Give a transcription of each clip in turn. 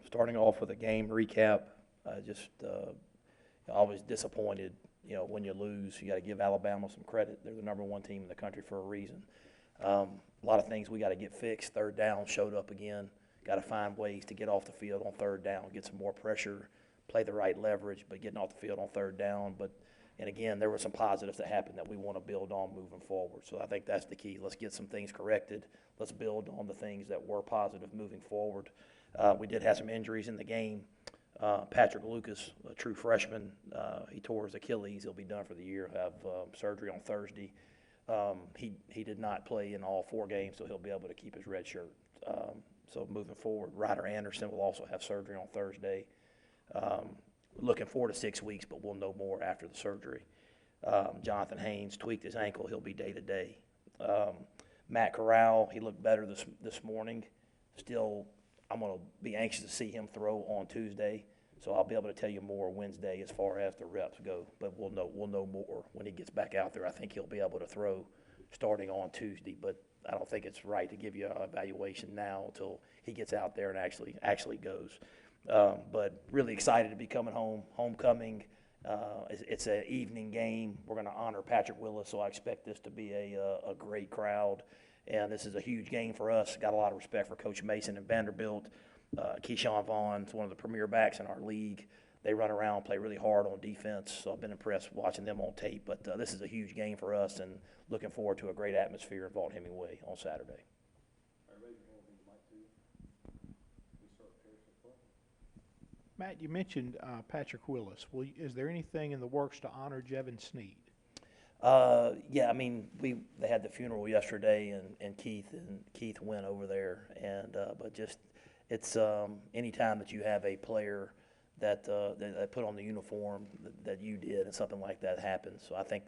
Starting off with a game recap, just always disappointed. When you lose, you got to give Alabama some credit. They're the #1 team in the country for a reason. A lot of things we got to get fixed. Third down showed up again. Got to find ways to get off the field on third down, get some more pressure, play the right leverage, but getting off the field on third down. And again, there were some positives that happened that we want to build on moving forward. So I think that's the key. Let's get some things corrected. Let's build on the things that were positive moving forward. We did have some injuries in the game. Patrick Lucas, a true freshman, he tore his Achilles. He'll be done for the year. He'll have surgery on Thursday. He did not play in all 4 games, so he'll be able to keep his red shirt. So moving forward, Ryder Anderson will also have surgery on Thursday. Looking 4 to 6 weeks, but we'll know more after the surgery. Jonathan Haynes tweaked his ankle. He'll be day-to-day. Matt Corral, he looked better this morning. Still, I'm going to be anxious to see him throw on Tuesday, so I'll be able to tell you more Wednesday as far as the reps go. But we'll know more when he gets back out there. I think he'll be able to throw starting on Tuesday, but I don't think it's right to give you an evaluation now until he gets out there and actually goes. But really excited to be coming home. Homecoming. It's an evening game. We're going to honor Patrick Willis, so I expect this to be a great crowd. And this is a huge game for us. Got a lot of respect for Coach Mason and Vanderbilt. Jevon's one of the premier backs in our league. They run around, play really hard on defense, so I've been impressed watching them on tape. But this is a huge game for us, and looking forward to a great atmosphere in Vaught-Hemingway on Saturday. Matt, you mentioned Patrick Willis. Is there anything in the works to honor Jevon Snead? Yeah, I mean, they had the funeral yesterday, and Keith went over there, and but just it's anytime that you have a player that put on the uniform that you did, and something like that happens. So I think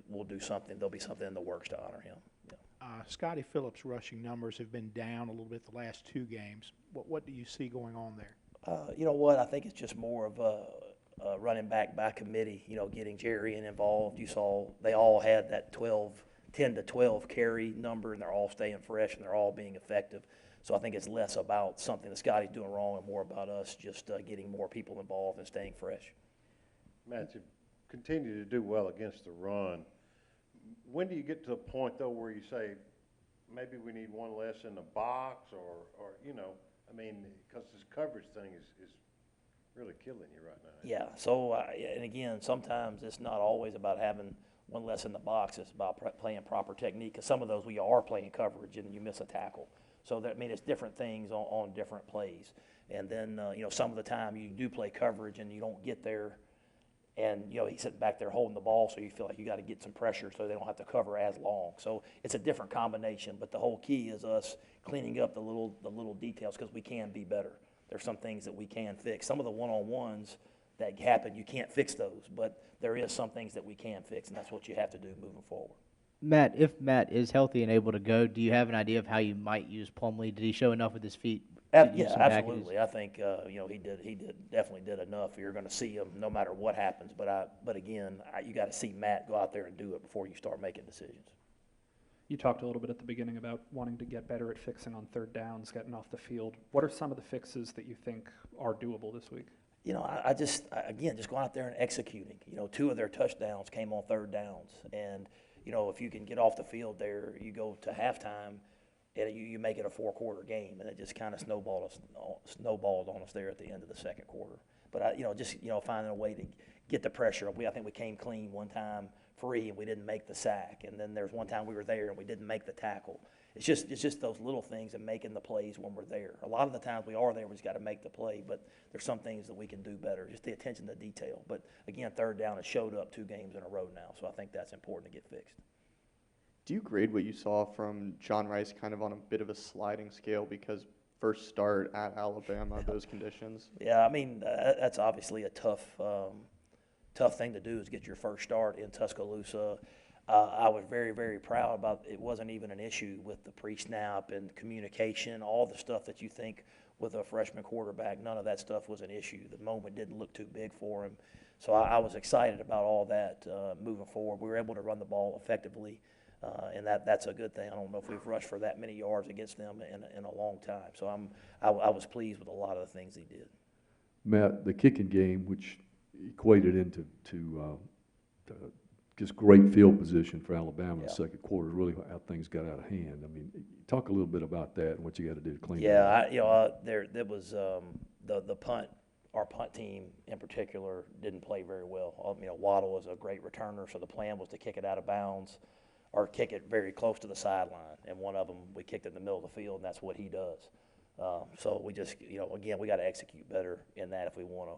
we'll do something. There'll be something in the works to honor him. Yeah. Scotty Phillips' rushing numbers have been down a little bit the last 2 games. What do you see going on there? You know what? I think it's just more of a running back by committee, getting Jerry involved. You saw they all had that 10 to 12 carry number, and they're all staying fresh, and they're all being effective. So I think it's less about something that Scotty's doing wrong and more about us just getting more people involved and staying fresh. Matt, you continue to do well against the run. When do you get to a point, though, where you say maybe we need one less in the box or I mean, because this coverage thing is really killing you right now. Yeah, so, and again, sometimes it's not always about having one less in the box. It's about playing proper technique, because some of those we are playing coverage and you miss a tackle. So, it's different things on different plays. And then, some of the time you do play coverage and you don't get there, and, he's sitting back there holding the ball, so you feel like you got to get some pressure so they don't have to cover as long. So it's a different combination, but the whole key is us cleaning up the little details, because we can be better. There's some things that we can fix. Some of the one-on-ones that happen, you can't fix those, but there is some things that we can fix, and that's what you have to do moving forward. Matt, if Matt is healthy and able to go, do you have an idea of how you might use Plumlee? Did he show enough with his feet? Yeah, absolutely. I think he definitely did enough. You're going to see him no matter what happens. But again, you got to see Matt go out there and do it before you start making decisions. You talked a little bit at the beginning about wanting to get better at fixing on third downs, getting off the field. What are some of the fixes that you think are doable this week? I just going out there and executing. 2 of their touchdowns came on third downs, and if you can get off the field there, you go to halftime, and you make it a 4-quarter game, and it just kind of snowballed on us there at the end of the second quarter. But finding a way to get the pressure. I think we came clean one time free, and we didn't make the sack. And then there's one time we were there and we didn't make the tackle. It's just those little things and making the plays when we're there. A lot of the times we are there, we just got to make the play. But there's some things that we can do better. Just the attention to detail. But again, third down has showed up 2 games in a row now, so I think that's important to get fixed. Do you grade what you saw from John Rice kind of on a bit of a sliding scale, because first start at Alabama, those conditions? Yeah, that's obviously a tough thing to do, is get your first start in Tuscaloosa. I was very, very proud about it. Wasn't even an issue with the pre-snap and communication, all the stuff that you think with a freshman quarterback. None of that stuff was an issue. The moment didn't look too big for him. So I was excited about all that moving forward. We were able to run the ball effectively. And that's a good thing. I don't know if we've rushed for that many yards against them in a long time. So I was pleased with a lot of the things he did. Matt, the kicking game, which equated into just great field position for Alabama in the Yeah. second quarter, really how things got out of hand. I mean, talk a little bit about that and what you got to do to clean it up. Yeah, there was the punt. Our punt team in particular didn't play very well. Waddle was a great returner, so the plan was to kick it out of bounds or kick it very close to the sideline. And one of them, we kicked it in the middle of the field, and that's what he does. So we just, again, we got to execute better in that if we want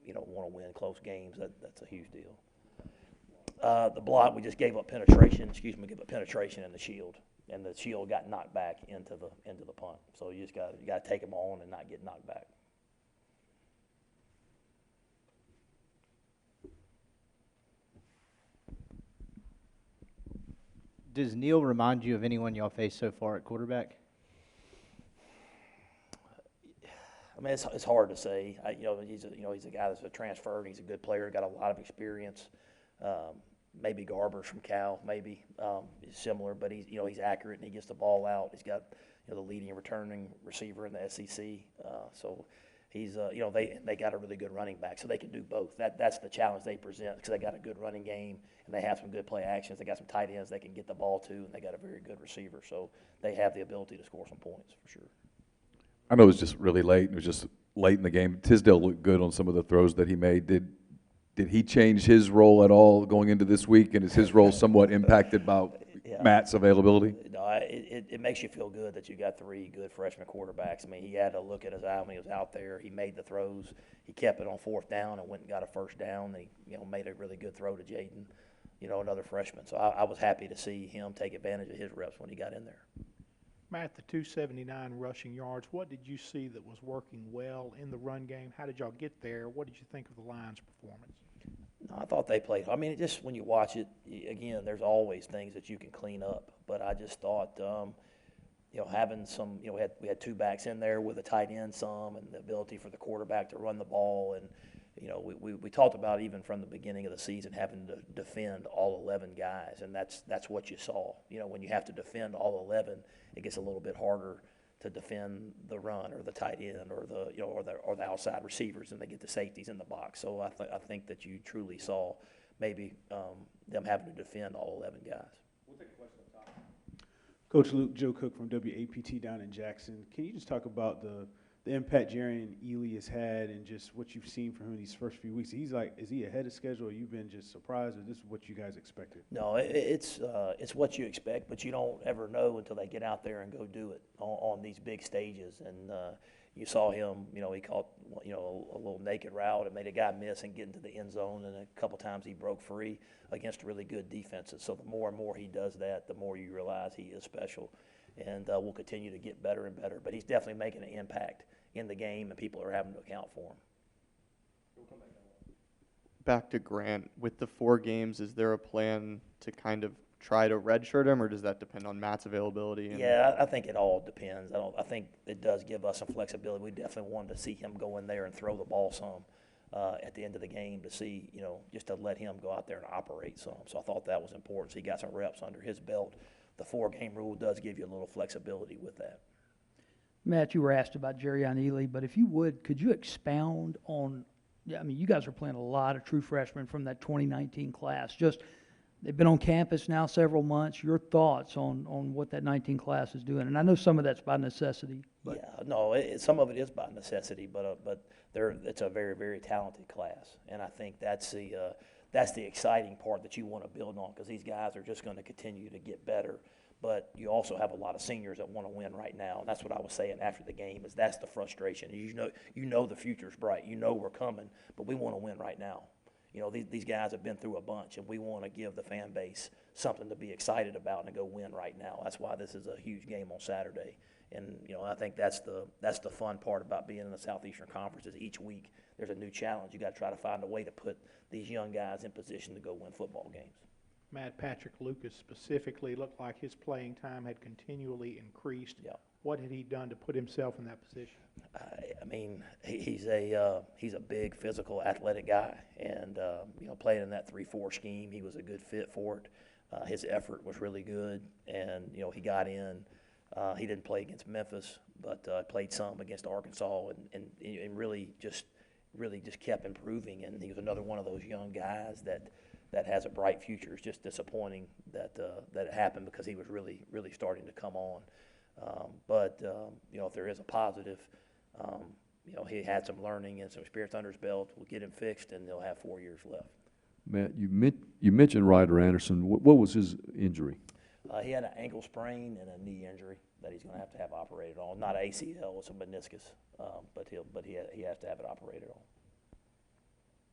to win close games. That's a huge deal. The block, we just gave up penetration in the shield, and the shield got knocked back into the punt. So you got to take them on and not get knocked back. Does Neal remind you of anyone y'all faced so far at quarterback? I mean, it's hard to say. He's a guy that's a transfer, and he's a good player, got a lot of experience. Maybe Garber's from Cal, maybe similar, but he's accurate and he gets the ball out. He's got the leading returning receiver in the SEC, so he's they got a really good running back, so they can do both. That's the challenge they present because they got a good running game and they have some good play actions. They got some tight ends they can get the ball to, and they got a very good receiver, so they have the ability to score some points for sure. I know it was just really late. It was just late in the game. Tisdale looked good on some of the throws that he made. Did he change his role at all going into this week, and is his role somewhat impacted by Matt's availability? No, it makes you feel good that you got three good freshman quarterbacks. I mean, he had a look at his eye when he was out there. He made the throws. He kept it on fourth down and went and got a first down. And he made a really good throw to Jaden, another freshman. So I was happy to see him take advantage of his reps when he got in there. Matt, the 279 rushing yards, what did you see that was working well in the run game? How did y'all get there? What did you think of the Lions' performance? No, I thought they played. I mean, just when you watch it, again, there's always things that you can clean up. But I just thought, having some, we had two backs in there with a tight end and the ability for the quarterback to run the ball. And, we talked about even from the beginning of the season having to defend all 11 guys. And that's what you saw. When you have to defend all 11, it gets a little bit harder to defend the run or the tight end or the outside receivers, and they get the safeties in the box. So I think that you truly saw maybe them having to defend all 11 guys. We'll take a question up top. Coach Luke, Joe Cook from WAPT down in Jackson. Can you just talk about the impact Jerrion Ealy has had and just what you've seen from him in these first few weeks? Is he ahead of schedule, or you've been just surprised, or this is what you guys expected? No, it's what you expect, but you don't ever know until they get out there and go do it on these big stages. And you saw him, he caught a little naked route and made a guy miss and get into the end zone, and a couple times he broke free against really good defenses. So the more and more he does that, the more you realize he is special, and will continue to get better and better. But he's definitely making an impact in the game, and people are having to account for him. Back to Grant, with the 4 games, is there a plan to kind of try to redshirt him, or does that depend on Matt's availability? Yeah, I think it all depends. I think it does give us some flexibility. We definitely wanted to see him go in there and throw the ball some at the end of the game to see, just to let him go out there and operate some. So I thought that was important. So he got some reps under his belt. The 4-game rule does give you a little flexibility with that. Matt, you were asked about Jerrion Ealy, but if you would, could you expound on, you guys are playing a lot of true freshmen from that 2019 class. They've been on campus now several months. Your thoughts on what that 19 class is doing? And I know some of that's by necessity. But. Yeah, no, some of it is by necessity, but it's a very, very talented class. And I think that's the exciting part that you want to build on, because these guys are just going to continue to get better. But you also have a lot of seniors that want to win right now, and that's what I was saying after the game. That's the frustration. You know the future's bright. We're coming, but we want to win right now. These guys have been through a bunch, and we want to give the fan base something to be excited about and go win right now. That's why this is a huge game on Saturday. And I think that's the fun part about being in the Southeastern Conference is each week there's a new challenge. You got to try to find a way to put these young guys in position to go win football games. Matt, Patrick Lucas specifically looked like his playing time had continually increased. Yeah. What had he done to put himself in that position? He's a big, physical, athletic guy, and playing in that 3-4 scheme, he was a good fit for it. His effort was really good, and, you know, he got in. He didn't play against Memphis, but played some against Arkansas, and really just kept improving. And he was another one of those young guys that has a bright future. It's just disappointing that it happened because he was really starting to come on. But you know, if there is a positive, you know, he had some learning and some experience under his belt. We'll get him fixed, and they'll have 4 years left. Matt, you mentioned Ryder Anderson. What was his injury? He had an ankle sprain and a knee injury that he's going to have operated on. Not ACL, it's a meniscus, but he has to have it operated on.